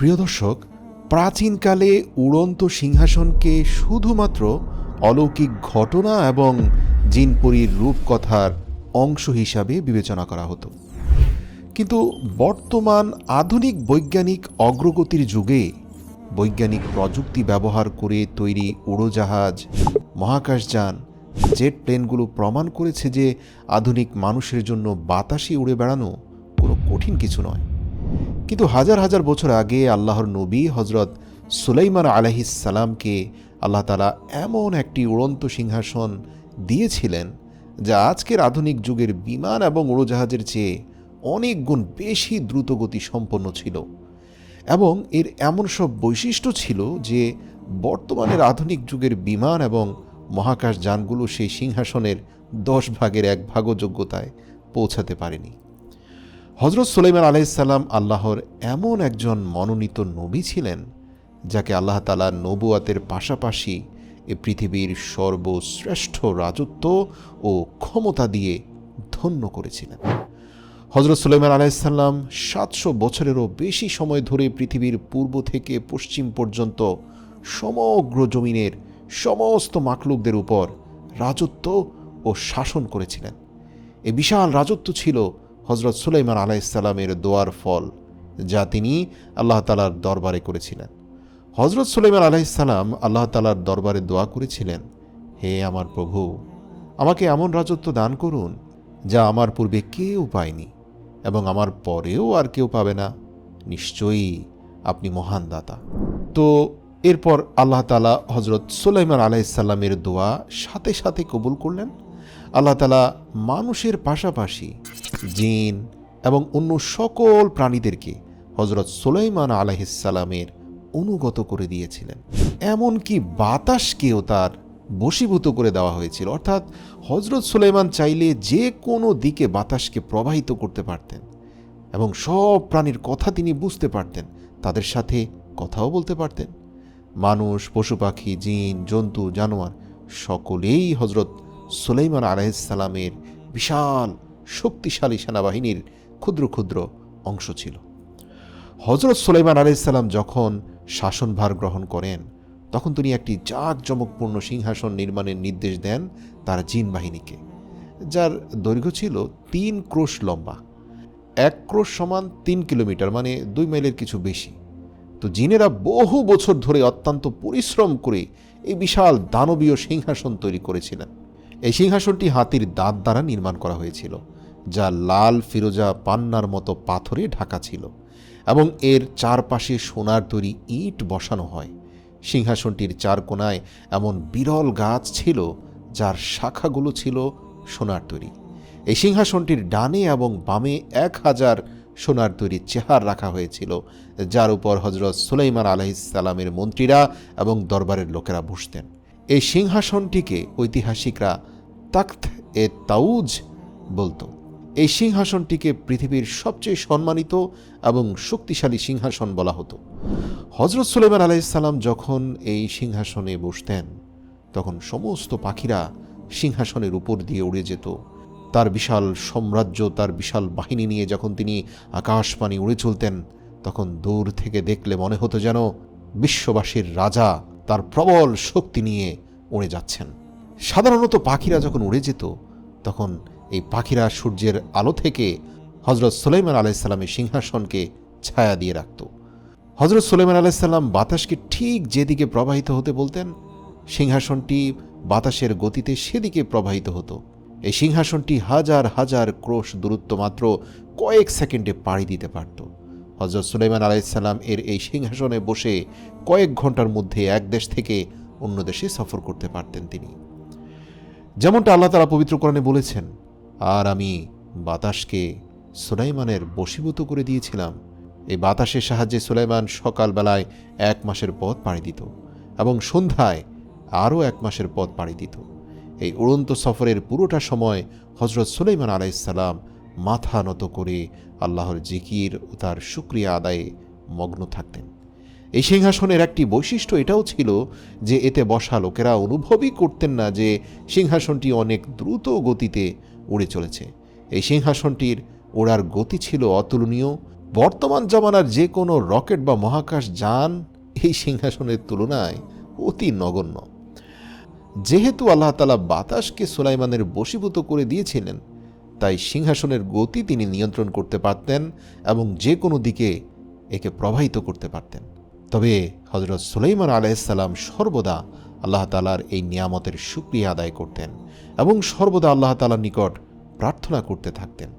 প্রিয় দর্শক, প্রাচীনকালে উড়ন্ত সিংহাসনকে শুধুমাত্র অলৌকিক ঘটনা এবং জিনপরির রূপকথার অংশ হিসাবে বিবেচনা করা হতো। কিন্তু বর্তমান আধুনিক বৈজ্ঞানিক অগ্রগতির যুগে বৈজ্ঞানিক প্রযুক্তি ব্যবহার করে তৈরি উড়োজাহাজ, মহাকাশযান, জেট প্লেনগুলো প্রমাণ করেছে যে আধুনিক মানুষের জন্য বাতাসে উড়ে বেড়ানো কোনো কঠিন কিছু নয়। কিন্তু হাজার হাজার বছর আগে আল্লাহর নবী হজরত সুলাইমান আলাইহিস সালামকে আল্লাহ তাআলা এমন একটি উড়ন্ত সিংহাসন দিয়েছিলেন যা আজকের আধুনিক যুগের বিমান এবং উড়োজাহাজের চেয়ে অনেক গুণ বেশি দ্রুতগতি সম্পন্ন ছিল, এবং এর এমন সব বৈশিষ্ট্য ছিল যে বর্তমানের আধুনিক যুগের বিমান এবং মহাকাশ যানগুলো সেই সিংহাসনের 10 ভাগের 1 ভাগও যোগ্যতায় পৌঁছাতে পারেনি। হজরত সুলাইমান আলাইহিস সালাম আল্লাহর এমন একজন মনোনীত নবী ছিলেন যাকে আল্লাহ তাআলা নবুয়াতের পাশাপাশি এ পৃথিবীর সর্বশ্রেষ্ঠ রাজত্ব ও ক্ষমতা দিয়ে ধন্য করেছিলেন। হজরত সুলাইমান আলাইহিস সালাম 700 বছরেরও বেশি সময় ধরে পৃথিবীর পূর্ব থেকে পশ্চিম পর্যন্ত সমগ্র জমিনের সমস্ত মাখলুকদের উপর রাজত্ব ও শাসন করেছিলেন। এই বিশাল রাজত্ব ছিল হজরত সুলাইমান আলাইহিস সালামের দোয়ার ফল, যা তিনি আল্লাহ তাআলার দরবারে করেছিলেন। হজরত সুলাইমান আলাইহিস সালাম আল্লাহ তাআলার দরবারে দোয়া করেছিলেন, হে আমার প্রভু, আমাকে এমন রাজত্ব দান করুন যা আমার পূর্বে কেউ পায়নি এবং আমার পরেও আর কেউ পাবে না। নিশ্চয়ই আপনি মহান দাতা। তো এরপর আল্লাহ তাআলা হজরত সুলাইমান আলাইহিস সালামের দোয়া সাথে সাথে কবুল করলেন। আল্লাহ তাআলা মানুষের পাশাপাশি জিন এবং অন্য সকল প্রাণীদেরকে হজরত সুলাইমান আলাইহিস সালামের অনুগত করে দিয়েছিলেন। এমনকি বাতাসকেও তার বশীভূত করে দেওয়া হয়েছিল, অর্থাৎ হজরত সুলাইমান চাইলে যে কোনো দিকে বাতাসকে প্রবাহিত করতে পারতেন এবং সব প্রাণীর কথা তিনি বুঝতে পারতেন, তাদের সাথে কথাও বলতে পারতেন। মানুষ, পশু পাখি, জিন, জন্তু, জানোয়ার সকলেই হজরত সুলাইমান আলাইহিস সালামের বিশাল শক্তিশালী সেনাবাহিনীর ক্ষুদ্র ক্ষুদ্র অংশ ছিল। হজরত সুলাইমান আলাইহিস সালাম যখন শাসনভার গ্রহণ করেন তখন তিনি একটি জাঁকজমকপূর্ণ সিংহাসন নির্মাণের নির্দেশ দেন তার জিন বাহিনীকে, যার দৈর্ঘ্য ছিল 3 ক্রোশ লম্বা। 1 ক্রোশ সমান 3 কিলোমিটার, মানে 2 মাইলের কিছু বেশি। তো জিনেরা বহু বছর ধরে অত্যন্ত পরিশ্রম করে এই বিশাল দানবীয় সিংহাসন তৈরি করেছিলেন। এই সিংহাসনটি হাতির দাঁত দ্বারা নির্মাণ করা হয়েছিল, যা লাল ফিরোজা পান্নার মতো পাথরে ঢাকা ছিল, এবং এর চারপাশে সোনার তৈরি ইট বসানো হয়। সিংহাসনটির 4 কোণায় এমন বিরল গাছ ছিল যার শাখাগুলো ছিল সোনার তৈরি। এই সিংহাসনটির ডানে এবং বামে 1000 সোনার তৈরি চেহার রাখা হয়েছিল, যার উপর হজরত সুলাইমান আলাইহিস সালামের মন্ত্রীরা এবং দরবারের লোকেরা বসতেন। এই সিংহাসনটিকে ঐতিহাসিকরা তখ্ত এ তাউজ বলতো। এই সিংহাসনটিকে পৃথিবীর সবচেয়ে সম্মানিত এবং শক্তিশালী সিংহাসন বলা হতো। হজরত সুলাইমান আলাইহিস সালাম যখন এই সিংহাসনে বসতেন তখন সমস্ত পাখিরা সিংহাসনের উপর দিয়ে উড়ে যেত। তার বিশাল সাম্রাজ্য, তার বিশাল বাহিনী নিয়ে যখন তিনি আকাশপানে উড়ে চলতেন তখন দূর থেকে দেখলে মনে হতো যেন বিশ্ববাসীর রাজা তার প্রবল শক্তি নিয়ে উড়ে যাচ্ছেন। সাধারণত পাখিরা যখন উড়ে যেত তখন এই পাখিরা সূর্যের আলো থেকে হজরত সুলাইমান আলাইহিস সালামের সিংহাসনকে ছায়া দিয়ে রাখত। হজরত সুলাইমান আলাইহিস সালাম বাতাসকে ঠিক যেদিকে প্রবাহিত হতে বলতেন, সিংহাসনটি বাতাসের গতিতে সেদিকে প্রবাহিত হতো। এই সিংহাসনটি হাজার হাজার ক্রোশ দূরত্ব মাত্র কয়েক সেকেন্ডে পাড়ি দিতে পারত। হজরত সুলাইমান আলাইহিস সালাম এর এই সিংহাসনে বসে কয়েক ঘন্টার মধ্যে এক দেশ থেকে অন্য দেশে সফর করতে পারতেন তিনি। যেমনটা আল্লাহ তাআলা পবিত্র কোরআনে বলেছেন, আর আমি বাতাসকে সুলাইমানের বশীভূত করে দিয়েছিলাম। এই বাতাসের সাহায্যে সুলাইমান সকালবেলায় 1 মাসের পথ পাড়ি দিত এবং সন্ধ্যায় আরও 1 মাসের পথ পাড়ি দিত। এই উড়ন্ত সফরের পুরোটা সময় হজরত সুলাইমান আলাইহিস সালাম মাথা নত করে আল্লাহর জিকির ও তার শুকরিয়া আদায়ে মগ্ন থাকতেন। এই সিংহাসনের একটি বৈশিষ্ট্য এটাও ছিল যে এতে বসা লোকেরা অনুভবই করতেন না যে সিংহাসনটি অনেক দ্রুত গতিতে উড়ে চলেছে। এই সিংহাসনটির ওড়ার গতি ছিল অতুলনীয়, বর্তমান জামানার যে কোনো রকেট বা মহাকাশ যান এই সিংহাসনের তুলনায় অতি নগণ্য। যেহেতু আল্লাহ তাআলা বাতাসকে সুলাইমানের বশীভূত করে দিয়েছিলেন, তাই সিংহাসনের গতি তিনি নিয়ন্ত্রণ করতে পারতেন এবং যে কোনো দিকে একে প্রবাহিত করতে পারতেন। তবে হযরত সুলাইমান আলাইহিসসালাম সর্বদা আল্লাহ তাআলার এই নিয়ামতের শুকরিয়া আদায় করতেন এবং সর্বদা আল্লাহ তাআলার নিকট প্রার্থনা করতে থাকতেন।